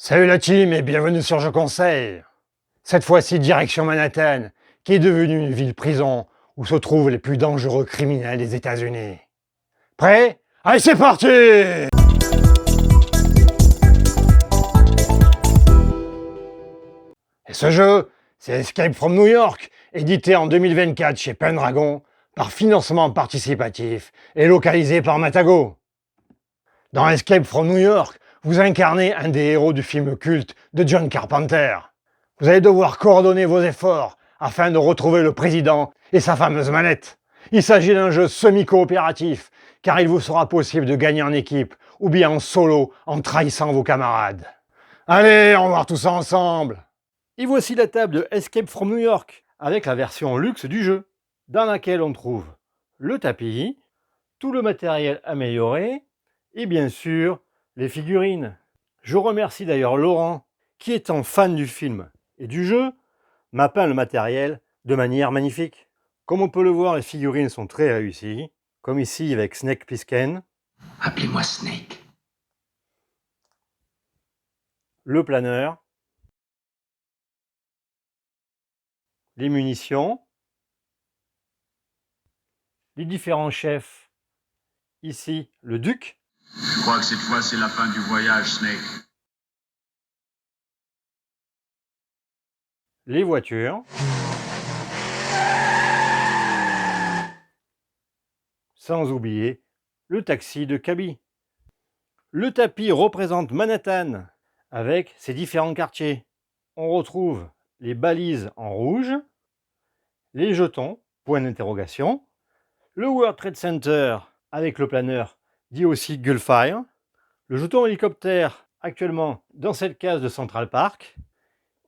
Salut la team et bienvenue sur Je Conseille. Cette fois-ci direction Manhattan, qui est devenue une ville-prison où se trouvent les plus dangereux criminels des États-Unis. Prêt? Allez, c'est parti! Et ce jeu, c'est Escape from New York, édité en 2024 chez Pendragon, par financement participatif et localisé par Matago. Dans Escape from New York, vous incarnez un des héros du film culte de John Carpenter. Vous allez devoir coordonner vos efforts afin de retrouver le président et sa fameuse manette. Il s'agit d'un jeu semi-coopératif, car il vous sera possible de gagner en équipe ou bien en solo en trahissant vos camarades. Allez, on va voir tout ça ensemble. Et voici la table de Escape from New York, avec la version luxe du jeu, dans laquelle on trouve le tapis, tout le matériel amélioré, et bien sûr, les figurines. Je remercie d'ailleurs Laurent, qui étant fan du film et du jeu, m'a peint le matériel de manière magnifique. Comme on peut le voir, les figurines sont très réussies, comme ici avec Snake Plissken. Appelez-moi Snake. Le planeur, les munitions, les différents chefs. Ici, le duc. Je crois que cette fois, c'est la fin du voyage, Snake. Les voitures. Sans oublier le taxi de Cabby. Le tapis représente Manhattan avec ses différents quartiers. On retrouve les balises en rouge, les jetons, point d'interrogation, le World Trade Center avec le planeur dit aussi Gulfire, le jeton hélicoptère actuellement dans cette case de Central Park,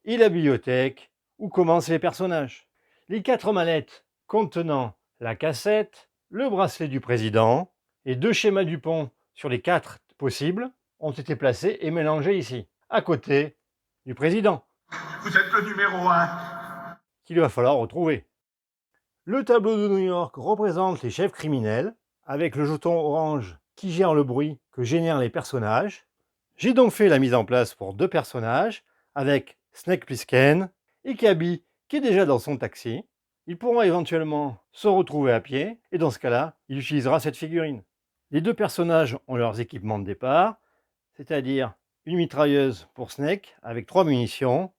et la bibliothèque où commencent les personnages. Les 4 mallettes contenant la cassette, le bracelet du président et 2 schémas du pont sur les 4 possibles ont été placés et mélangés ici, à côté du président. Vous êtes le numéro 1. Qu'il va falloir retrouver. Le tableau de New York représente les chefs criminels, avec le jeton orange qui gère le bruit que génèrent les personnages. J'ai donc fait la mise en place pour 2 personnages, avec Snake Plissken et Cabby qui est déjà dans son taxi. Ils pourront éventuellement se retrouver à pied, et dans ce cas-là, il utilisera cette figurine. Les 2 personnages ont leurs équipements de départ, c'est-à-dire une mitrailleuse pour Snake avec 3 munitions,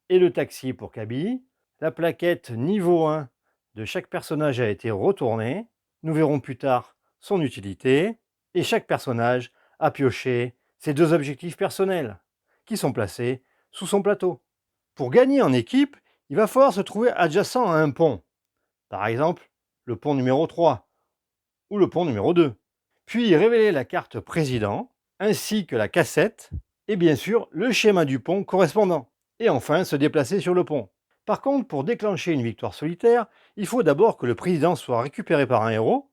et le taxi pour Cabby. La plaquette niveau 1 de chaque personnage a été retournée. Nous verrons plus tard son utilité. Et chaque personnage a pioché ses 2 objectifs personnels, qui sont placés sous son plateau. Pour gagner en équipe, il va falloir se trouver adjacent à un pont. Par exemple, le pont numéro 3 ou le pont numéro 2. Puis révéler la carte président, ainsi que la cassette, et bien sûr le schéma du pont correspondant. Et enfin, se déplacer sur le pont. Par contre, pour déclencher une victoire solitaire, il faut d'abord que le président soit récupéré par un héros,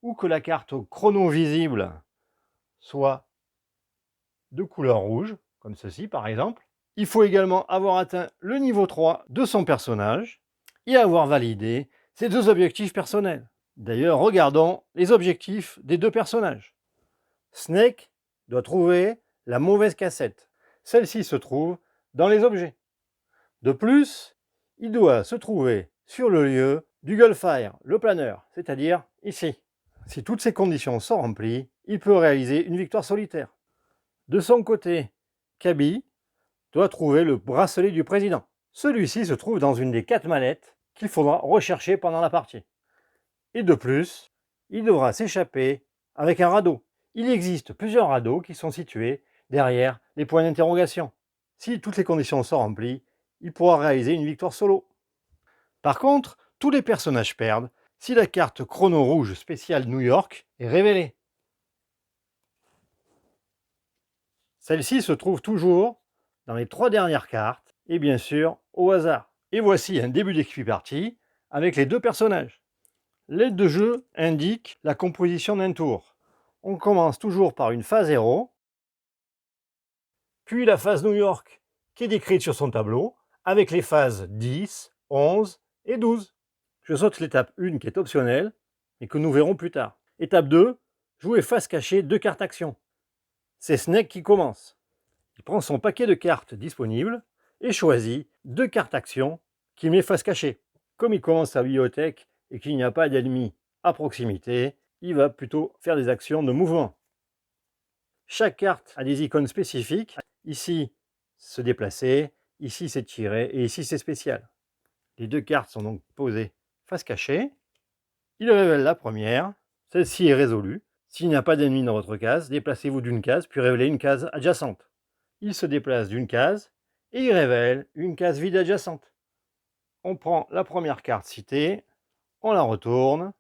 ou que la carte chrono visible soit de couleur rouge, comme ceci par exemple. Il faut également avoir atteint le niveau 3 de son personnage et avoir validé ses 2 objectifs personnels. D'ailleurs, regardons les objectifs des 2 personnages. Snake doit trouver la mauvaise cassette. Celle-ci se trouve dans les objets. De plus, il doit se trouver sur le lieu du Gulfire, le planeur, c'est-à-dire ici. Si toutes ces conditions sont remplies, il peut réaliser une victoire solitaire. De son côté, Cabby doit trouver le bracelet du président. Celui-ci se trouve dans une des 4 mallettes qu'il faudra rechercher pendant la partie. Et de plus, il devra s'échapper avec un radeau. Il existe plusieurs radeaux qui sont situés derrière les points d'interrogation. Si toutes les conditions sont remplies, il pourra réaliser une victoire solo. Par contre, tous les personnages perdent si la carte chrono rouge spéciale New York est révélée. Celle-ci se trouve toujours dans les 3 dernières cartes, et bien sûr au hasard. Et voici un début d'équipe partie avec les 2 personnages. L'aide de jeu indique la composition d'un tour. On commence toujours par une phase héros, puis la phase New York qui est décrite sur son tableau, avec les phases 10, 11 et 12. Je saute l'étape 1 qui est optionnelle, et que nous verrons plus tard. Étape 2, jouer face cachée 2 cartes action. C'est Snake qui commence. Il prend son paquet de cartes disponibles et choisit 2 cartes actions qu'il met face cachée. Comme il commence sa bibliothèque et qu'il n'y a pas d'ennemis à proximité, il va plutôt faire des actions de mouvement. Chaque carte a des icônes spécifiques. Ici, se déplacer, ici c'est tirer et ici c'est spécial. Les 2 cartes sont donc posées face cachée. Il révèle la première. Celle-ci est résolue. S'il n'y a pas d'ennemi dans votre case, déplacez-vous d'une case puis révélez une case adjacente. Il se déplace d'une case et il révèle une case vide adjacente. On prend la première carte citée, on la retourne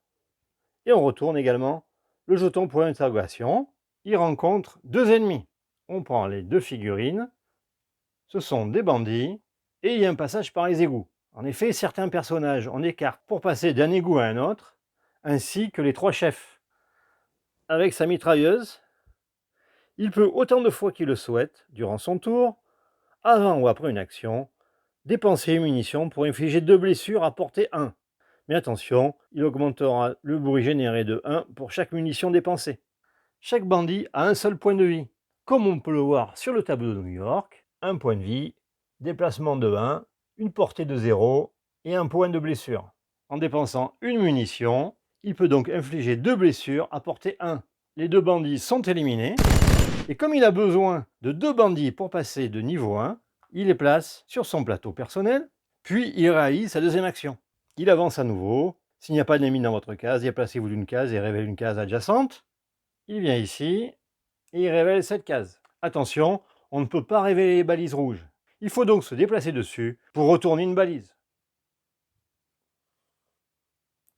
et on retourne également le jeton point d'interrogation. Il rencontre 2 ennemis. On prend les 2 figurines. Ce sont des bandits et il y a un passage par les égouts. En effet, certains personnages ont des cartes pour passer d'un égout à un autre, ainsi que les 3 chefs. Avec sa mitrailleuse, il peut autant de fois qu'il le souhaite, durant son tour, avant ou après une action, dépenser une munition pour infliger 2 blessures à portée 1. Mais attention, il augmentera le bruit généré de 1 pour chaque munition dépensée. Chaque bandit a un seul point de vie. Comme on peut le voir sur le tableau de New York, un point de vie, déplacement de 1, une portée de 0 et un point de blessure. En dépensant une munition, il peut donc infliger 2 blessures à portée 1. Les 2 bandits sont éliminés. Et comme il a besoin de 2 bandits pour passer de niveau 1, il les place sur son plateau personnel, puis il réalise sa deuxième action. Il avance à nouveau. S'il n'y a pas d'ennemi dans votre case, déplacez-vous d'une case et révélez une case adjacente. Il vient ici et il révèle cette case. Attention, on ne peut pas révéler les balises rouges. Il faut donc se déplacer dessus pour retourner une balise.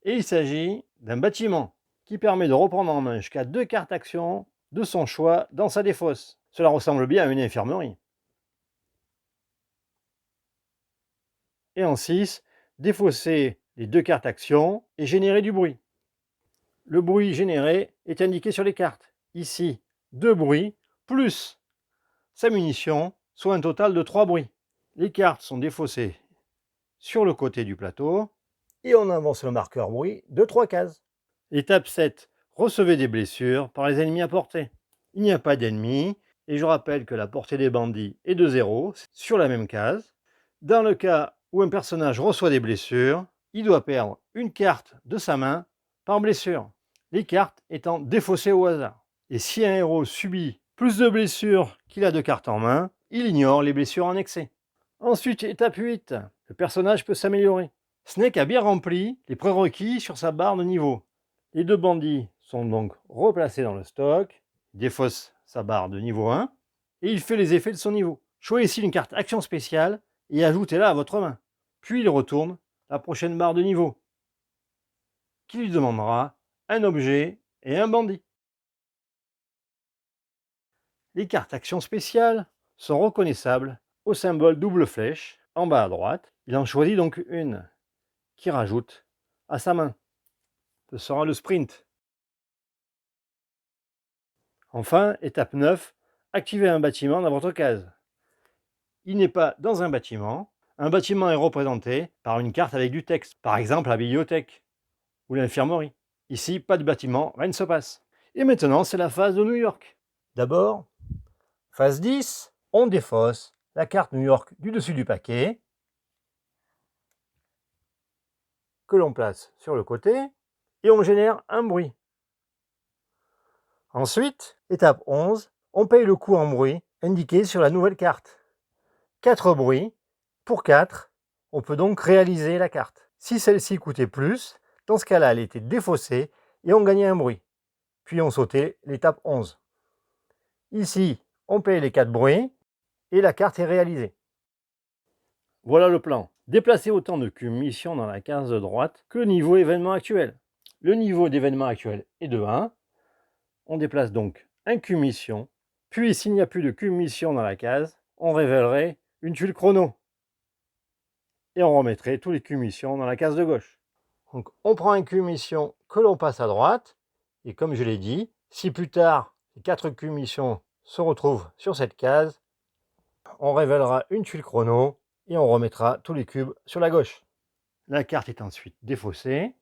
Et il s'agit d'un bâtiment qui permet de reprendre en main jusqu'à 2 cartes actions de son choix dans sa défausse. Cela ressemble bien à une infirmerie. Et en 6, défausser les 2 cartes actions et générer du bruit. Le bruit généré est indiqué sur les cartes. Ici, 2 bruits plus sa munition, soit un total de 3 bruits. Les cartes sont défaussées sur le côté du plateau et on avance le marqueur bruit de 3 cases. Étape 7. Recevez des blessures par les ennemis à portée. Il n'y a pas d'ennemis et je rappelle que la portée des bandits est de 0 sur la même case. Dans le cas où un personnage reçoit des blessures, il doit perdre une carte de sa main par blessure, les cartes étant défaussées au hasard. Et si un héros subit plus de blessures qu'il a de cartes en main, il ignore les blessures en excès. Ensuite, étape 8, le personnage peut s'améliorer. Snake a bien rempli les prérequis sur sa barre de niveau. Les 2 bandits sont donc replacés dans le stock, il défausse sa barre de niveau 1, et il fait les effets de son niveau. Choisissez une carte action spéciale et ajoutez-la à votre main. Puis il retourne la prochaine barre de niveau, qui lui demandera un objet et un bandit. Les cartes actions spéciales sont reconnaissables au symbole double flèche en bas à droite. Il en choisit donc une qui rajoute à sa main. Ce sera le sprint. Enfin, étape 9, activez un bâtiment dans votre case. Il n'est pas dans un bâtiment est représenté par une carte avec du texte, par exemple la bibliothèque ou l'infirmerie. Ici, pas de bâtiment, rien ne se passe. Et maintenant, c'est la phase de New York. D'abord, phase 10, on défausse la carte New York du dessus du paquet, que l'on place sur le côté, et on génère un bruit. Ensuite, étape 11, on paye le coût en bruit indiqué sur la nouvelle carte. 4 bruits, pour 4, on peut donc réaliser la carte. Si celle-ci coûtait plus, dans ce cas-là, elle était défaussée et on gagnait un bruit. Puis on sautait l'étape 11. Ici, on paye les 4 bruits et la carte est réalisée. Voilà le plan. Déplacez autant de cubes mission dans la case de droite que le niveau événement actuel. Le niveau d'événement actuel est de 1. On déplace donc un cube mission. Puis s'il n'y a plus de cube mission dans la case, on révélerait une tuile chrono. Et on remettrait tous les cubes mission dans la case de gauche. Donc on prend un cube mission que l'on passe à droite. Et comme je l'ai dit, si plus tard les 4 cubes mission se retrouvent sur cette case, on révélera une tuile chrono et on remettra tous les cubes sur la gauche. La carte est ensuite défaussée.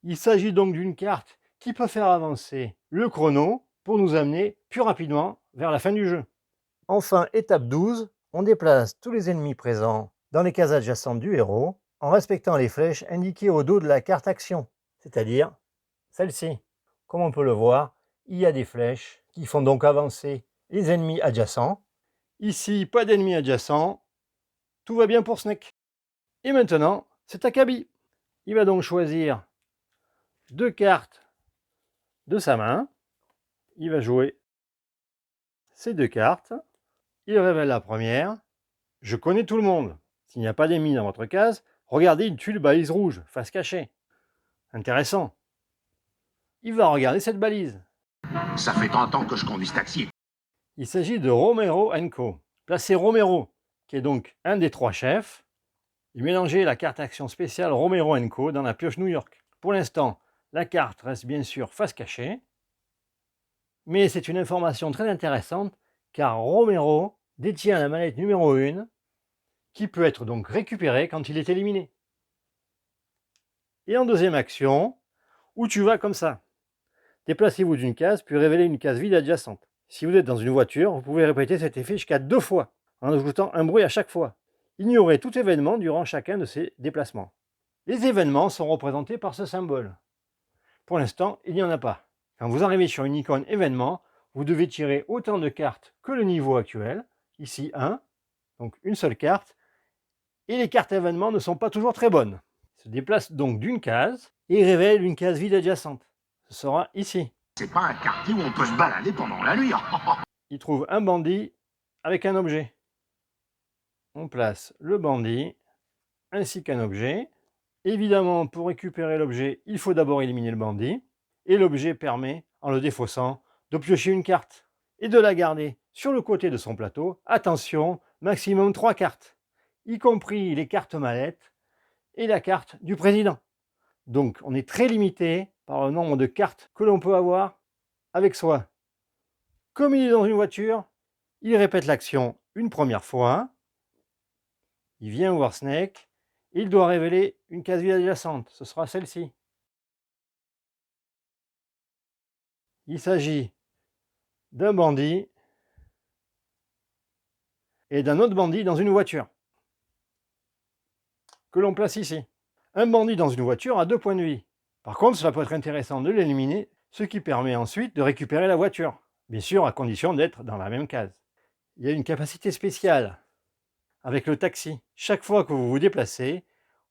Il s'agit donc d'une carte qui peut faire avancer le chrono pour nous amener plus rapidement vers la fin du jeu. Enfin, étape 12, on déplace tous les ennemis présents dans les cases adjacentes du héros en respectant les flèches indiquées au dos de la carte action, c'est-à-dire celle-ci. Comme on peut le voir, il y a des flèches qui font donc avancer les ennemis adjacents. Ici, pas d'ennemis adjacents, tout va bien pour Snake. Et maintenant, c'est à Kaby. Il va donc choisir 2 cartes de sa main. Il va jouer ces 2 cartes. Il révèle la première. Je connais tout le monde. S'il n'y a pas d'ennemis dans votre case, regardez une tuile balise rouge, face cachée. Intéressant. Il va regarder cette balise. Ça fait 30 ans que je conduis ce taxi. Il s'agit de Romero & Co. Placez Romero, qui est donc un des 3 chefs, et mélangez la carte action spéciale Romero & Co. dans la pioche New York. Pour l'instant, la carte reste bien sûr face cachée, mais c'est une information très intéressante car Romero détient la mallette numéro 1 qui peut être donc récupérée quand il est éliminé. Et en deuxième action, où tu vas comme ça. Déplacez-vous d'une case puis révélez une case vide adjacente. Si vous êtes dans une voiture, vous pouvez répéter cet effet jusqu'à 2 fois, en ajoutant un bruit à chaque fois. Ignorez tout événement durant chacun de ces déplacements. Les événements sont représentés par ce symbole. Pour l'instant, il n'y en a pas. Quand vous arrivez sur une icône événement, vous devez tirer autant de cartes que le niveau actuel, ici 1, donc une seule carte, et les cartes événements ne sont pas toujours très bonnes. Il se déplace donc d'une case et révèle une case vide adjacente. Ce sera ici. C'est pas un quartier où on peut se balader pendant la nuit. Il trouve un bandit avec un objet. On place le bandit ainsi qu'un objet. Évidemment, pour récupérer l'objet, il faut d'abord éliminer le bandit. Et l'objet permet, en le défaussant, de piocher une carte et de la garder sur le côté de son plateau. Attention, maximum 3 cartes, y compris les cartes mallettes et la carte du président. Donc, on est très limité par le nombre de cartes que l'on peut avoir avec soi. Comme il est dans une voiture, il répète l'action une première fois. Il vient voir Snake. Il doit révéler une case vide adjacente. Ce sera celle-ci. Il s'agit d'un bandit et d'un autre bandit dans une voiture que l'on place ici. Un bandit dans une voiture a 2 points de vie. Par contre, cela peut être intéressant de l'éliminer, ce qui permet ensuite de récupérer la voiture. Bien sûr, à condition d'être dans la même case. Il y a une capacité spéciale avec le taxi. Chaque fois que vous vous déplacez,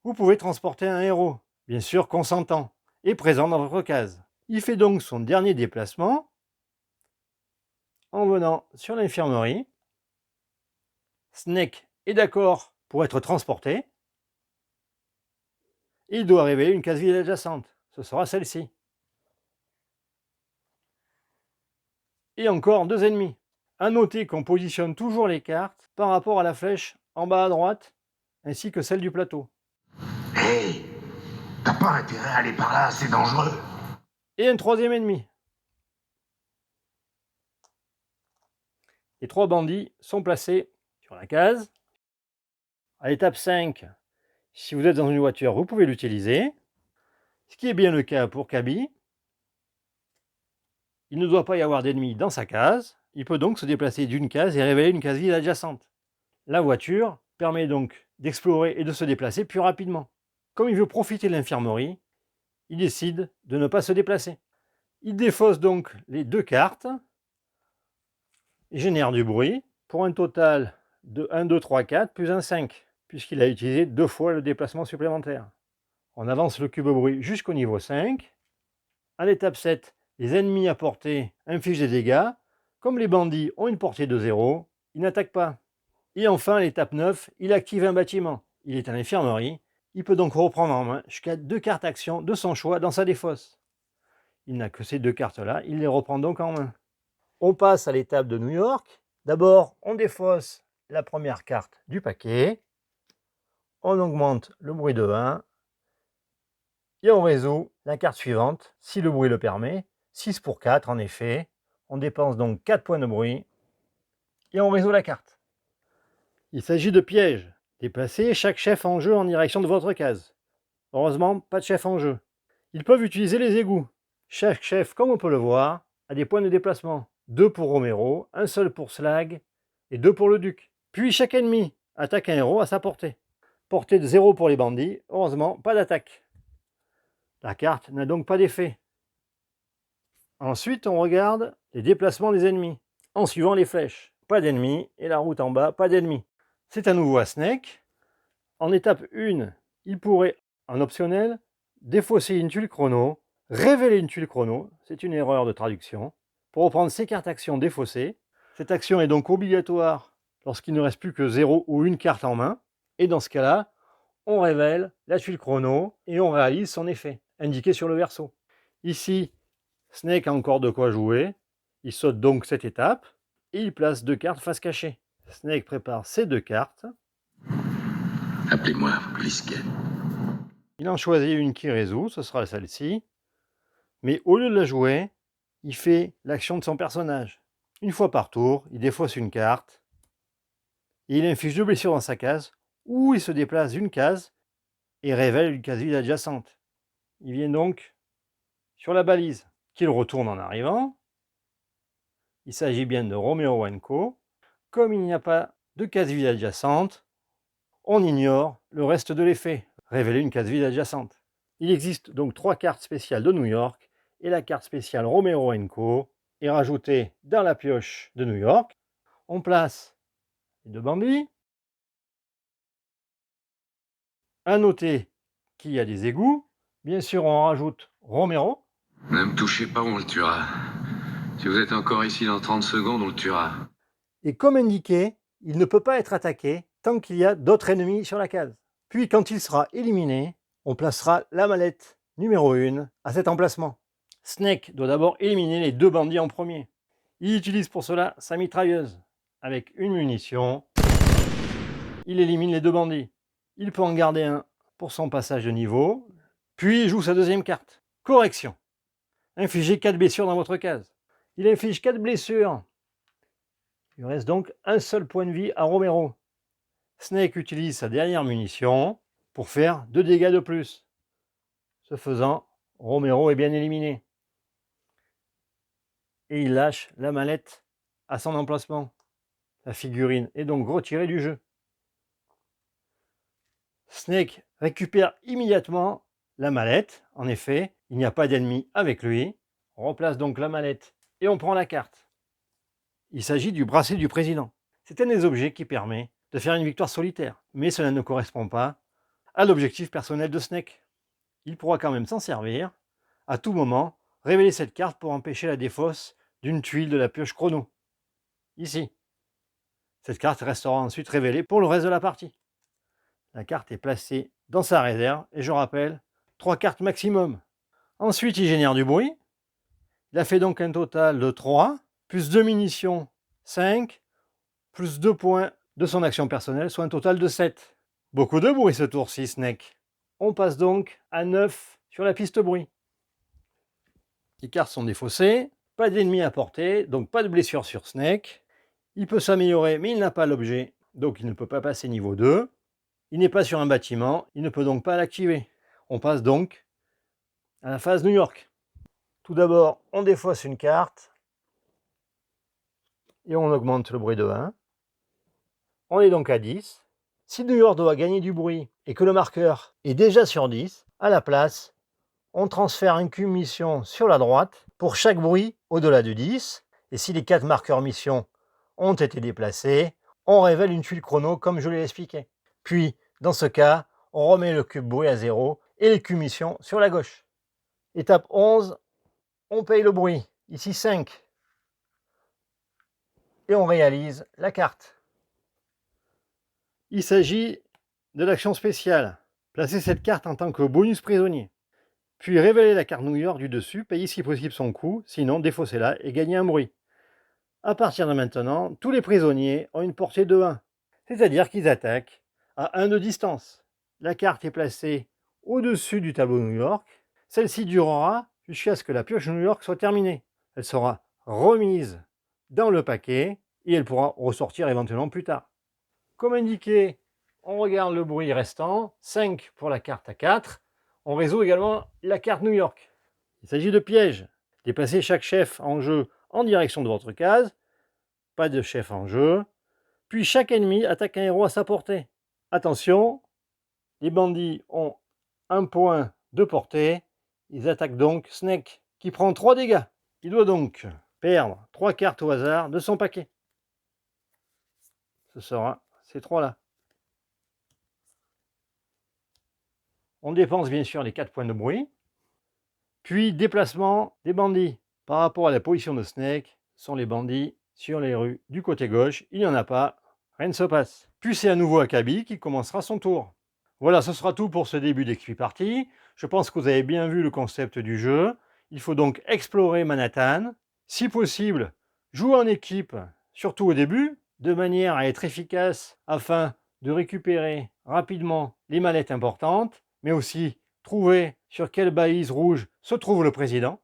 vous pouvez transporter un héros, bien sûr consentant et présent dans votre case. Il fait donc son dernier déplacement en venant sur l'infirmerie. Snake est d'accord pour être transporté. Il doit révéler une case vide adjacente. Ce sera celle-ci. Et encore 2 ennemis. A noter qu'on positionne toujours les cartes par rapport à la flèche en bas à droite, ainsi que celle du plateau. Hé, t'as pas intérêt à aller par là, c'est dangereux. Et un 3e ennemi. Les 3 bandits sont placés sur la case. À l'étape 5, si vous êtes dans une voiture, vous pouvez l'utiliser. Ce qui est bien le cas pour Kaby. Il ne doit pas y avoir d'ennemis dans sa case. Il peut donc se déplacer d'une case et révéler une case vide adjacente. La voiture permet donc d'explorer et de se déplacer plus rapidement. Comme il veut profiter de l'infirmerie, il décide de ne pas se déplacer. Il défausse donc les 2 cartes et génère du bruit pour un total de 1, 2, 3, 4 plus un 5, puisqu'il a utilisé 2 fois le déplacement supplémentaire. On avance le cube bruit jusqu'au niveau 5. À l'étape 7, les ennemis à portée infligent des dégâts. Comme les bandits ont une portée de 0, ils n'attaquent pas. Et enfin, à l'étape 9, il active un bâtiment. Il est à l'infirmerie. Il peut donc reprendre en main jusqu'à 2 cartes actions de son choix dans sa défausse. Il n'a que ces 2 cartes-là, il les reprend donc en main. On passe à l'étape de New York. D'abord, on défausse la première carte du paquet. On augmente le bruit de 1. Et on résout la carte suivante, si le bruit le permet. 6 pour 4, en effet. On dépense donc 4 points de bruit. Et on résout la carte. Il s'agit de pièges. Déplacez chaque chef en jeu en direction de votre case. Heureusement, pas de chef en jeu. Ils peuvent utiliser les égouts. Chaque chef, comme on peut le voir, a des points de déplacement. 2 pour Romero, un seul pour Slag, et 2 pour le duc. Puis chaque ennemi attaque un héros à sa portée. Portée de 0 pour les bandits, heureusement pas d'attaque. La carte n'a donc pas d'effet. Ensuite, on regarde les déplacements des ennemis, en suivant les flèches. Pas d'ennemis, et la route en bas, pas d'ennemis. C'est à nouveau à Snake. En étape 1, il pourrait, en optionnel, défausser une tuile chrono, révéler une tuile chrono, c'est une erreur de traduction, pour reprendre ses cartes actions défaussées. Cette action est donc obligatoire lorsqu'il ne reste plus que 0 ou une carte en main, et dans ce cas-là, on révèle la tuile chrono et on réalise son effet, indiqué sur le verso. Ici, Snake a encore de quoi jouer, il saute donc cette étape, et il place 2 cartes face cachée. Snake prépare ses 2 cartes. Appelez-moi Blisken. Il en choisit une qui résout, ce sera celle-ci. Mais au lieu de la jouer, il fait l'action de son personnage. Une fois par tour, il défausse une carte, et il inflige 2 blessures dans sa case, ou il se déplace d'une case et révèle une case vide adjacente. Il vient donc sur la balise, qu'il retourne en arrivant. Il s'agit bien de Romero Co. Comme il n'y a pas de case vide adjacente, on ignore le reste de l'effet, révéler une case vide adjacente. Il existe donc 3 cartes spéciales de New York, et la carte spéciale Romero Co. est rajoutée dans la pioche de New York. On place les 2 bandits. À noter qu'il y a des égouts. Bien sûr, on rajoute Romero. Ne me touchez pas, on le tuera. Si vous êtes encore ici dans 30 secondes, on le tuera. Et comme indiqué, il ne peut pas être attaqué tant qu'il y a d'autres ennemis sur la case. Puis quand il sera éliminé, on placera la mallette numéro 1 à cet emplacement. Snake doit d'abord éliminer les 2 bandits en premier. Il utilise pour cela sa mitrailleuse. Avec une munition, il élimine les 2 bandits. Il peut en garder un pour son passage de niveau, puis il joue sa 2e carte. Correction. Infligez 4 blessures dans votre case. Il inflige 4 blessures. Il reste donc un seul point de vie à Romero. Snake utilise sa dernière munition pour faire 2 dégâts de plus. Ce faisant, Romero est bien éliminé. Et il lâche la mallette à son emplacement. La figurine est donc retirée du jeu. Snake récupère immédiatement la mallette. En effet, il n'y a pas d'ennemi avec lui. On replace donc la mallette et on prend la carte. Il s'agit du bracelet du président. C'est un des objets qui permet de faire une victoire solitaire, mais cela ne correspond pas à l'objectif personnel de Snake. Il pourra quand même s'en servir, à tout moment, révéler cette carte pour empêcher la défausse d'une tuile de la pioche chrono. Ici. Cette carte restera ensuite révélée pour le reste de la partie. La carte est placée dans sa réserve, et je rappelle, 3 cartes maximum. Ensuite, il génère du bruit. Il a fait donc un total de 3, plus 2 munitions, 5, plus 2 points de son action personnelle, soit un total de 7. Beaucoup de bruit ce tour-ci, Snake. On passe donc à 9 sur la piste bruit. Les cartes sont défaussées, pas d'ennemis à portée, donc pas de blessure sur Snake. Il peut s'améliorer, mais il n'a pas l'objet, donc il ne peut pas passer niveau 2. Il n'est pas sur un bâtiment, il ne peut donc pas l'activer. On passe donc à la phase New York. Tout d'abord, on défausse une carte et on augmente le bruit de 1. On est donc à 10. Si New York doit gagner du bruit et que le marqueur est déjà sur 10, à la place, on transfère une cube mission sur la droite pour chaque bruit au-delà de 10. Et si les 4 marqueurs mission ont été déplacés, on révèle une tuile chrono comme je l'ai expliqué. Puis, dans ce cas, on remet le cube bruit à 0 et les cubes mission sur la gauche. Étape 11, on paye le bruit. Ici 5. Et on réalise la carte. Il s'agit de l'action spéciale. Placez cette carte en tant que bonus prisonnier. Puis révélez la carte New York du dessus, payez si possible son coût, sinon défaussez-la et gagnez un bruit. À partir de maintenant, tous les prisonniers ont une portée de 1, c'est-à-dire qu'ils attaquent à 1 de distance. La carte est placée au-dessus du tableau New York. Celle-ci durera jusqu'à ce que la pioche New York soit terminée. Elle sera remise dans le paquet et elle pourra ressortir éventuellement plus tard. Comme indiqué, on regarde le bruit restant, 5 pour la carte à 4. On résout également la carte New York. Il s'agit de pièges. Déplacez chaque chef en jeu en direction de votre case. Pas de chef en jeu. Puis chaque ennemi attaque un héros à sa portée. Attention, les bandits ont 1 point de portée. Ils attaquent donc Snake, qui prend 3 dégâts. Il doit donc perdre 3 cartes au hasard de son paquet. Ce sera ces 3-là. On dépense bien sûr les 4 points de bruit. Puis déplacement des bandits. Par rapport à la position de Snake, sont les bandits sur les rues du côté gauche. Il n'y en a pas, rien ne se passe. Puis c'est à nouveau Akabi qui commencera son tour. Voilà, ce sera tout pour ce début d'XP Party. Je pense que vous avez bien vu le concept du jeu. Il faut donc explorer Manhattan. Si possible, jouer en équipe, surtout au début, de manière à être efficace afin de récupérer rapidement les mallettes importantes, mais aussi trouver sur quelle balise rouge se trouve le président.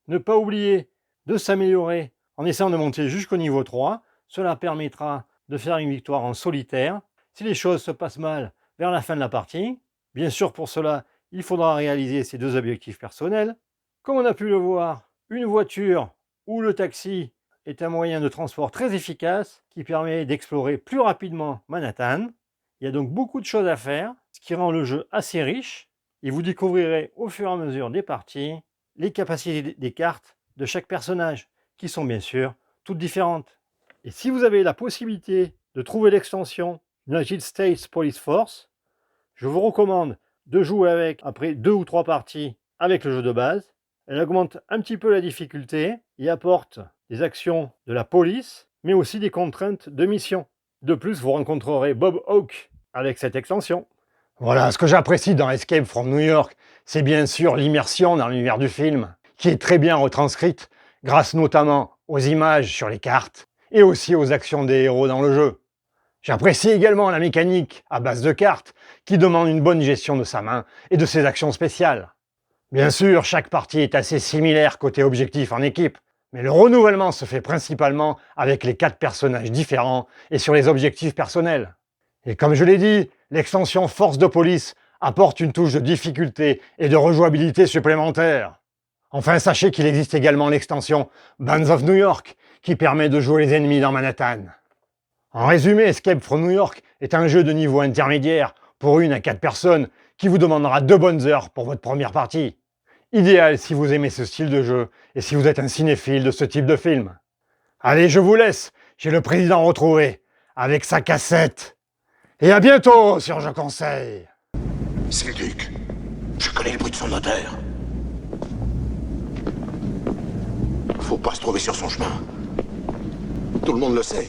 Ne pas oublier de s'améliorer en essayant de monter jusqu'au niveau 3. Cela permettra de faire une victoire en solitaire. Si les choses se passent mal vers la fin de la partie, bien sûr pour cela, il faudra réaliser ces 2 objectifs personnels. Comme on a pu le voir, une voiture ou le taxi est un moyen de transport très efficace qui permet d'explorer plus rapidement Manhattan. Il y a donc beaucoup de choses à faire, ce qui rend le jeu assez riche, et vous découvrirez au fur et à mesure des parties les capacités des cartes de chaque personnage, qui sont bien sûr toutes différentes. Et si vous avez la possibilité de trouver l'extension United States Police Force, je vous recommande de jouer avec après 2 ou 3 parties avec le jeu de base. Elle augmente un petit peu la difficulté et apporte des actions de la police, mais aussi des contraintes de mission. De plus, vous rencontrerez Bob Hawke avec cette extension. Voilà, ce que j'apprécie dans Escape from New York, c'est bien sûr l'immersion dans l'univers du film, qui est très bien retranscrite, grâce notamment aux images sur les cartes, et aussi aux actions des héros dans le jeu. J'apprécie également la mécanique à base de cartes, qui demande une bonne gestion de sa main et de ses actions spéciales. Bien sûr, chaque partie est assez similaire côté objectif en équipe, mais le renouvellement se fait principalement avec les 4 personnages différents et sur les objectifs personnels. Et comme je l'ai dit, l'extension Force de Police apporte une touche de difficulté et de rejouabilité supplémentaire. Enfin, sachez qu'il existe également l'extension Bands of New York, qui permet de jouer les ennemis dans Manhattan. En résumé, Escape from New York est un jeu de niveau intermédiaire pour 1 à 4 personnes qui vous demandera 2 bonnes heures pour votre première partie. Idéal si vous aimez ce style de jeu et si vous êtes un cinéphile de ce type de film. Allez, je vous laisse, j'ai le président retrouvé, avec sa cassette. Et à bientôt sur Je Conseille. C'est le duc. Je connais le bruit de son moteur. Faut pas se trouver sur son chemin. Tout le monde le sait.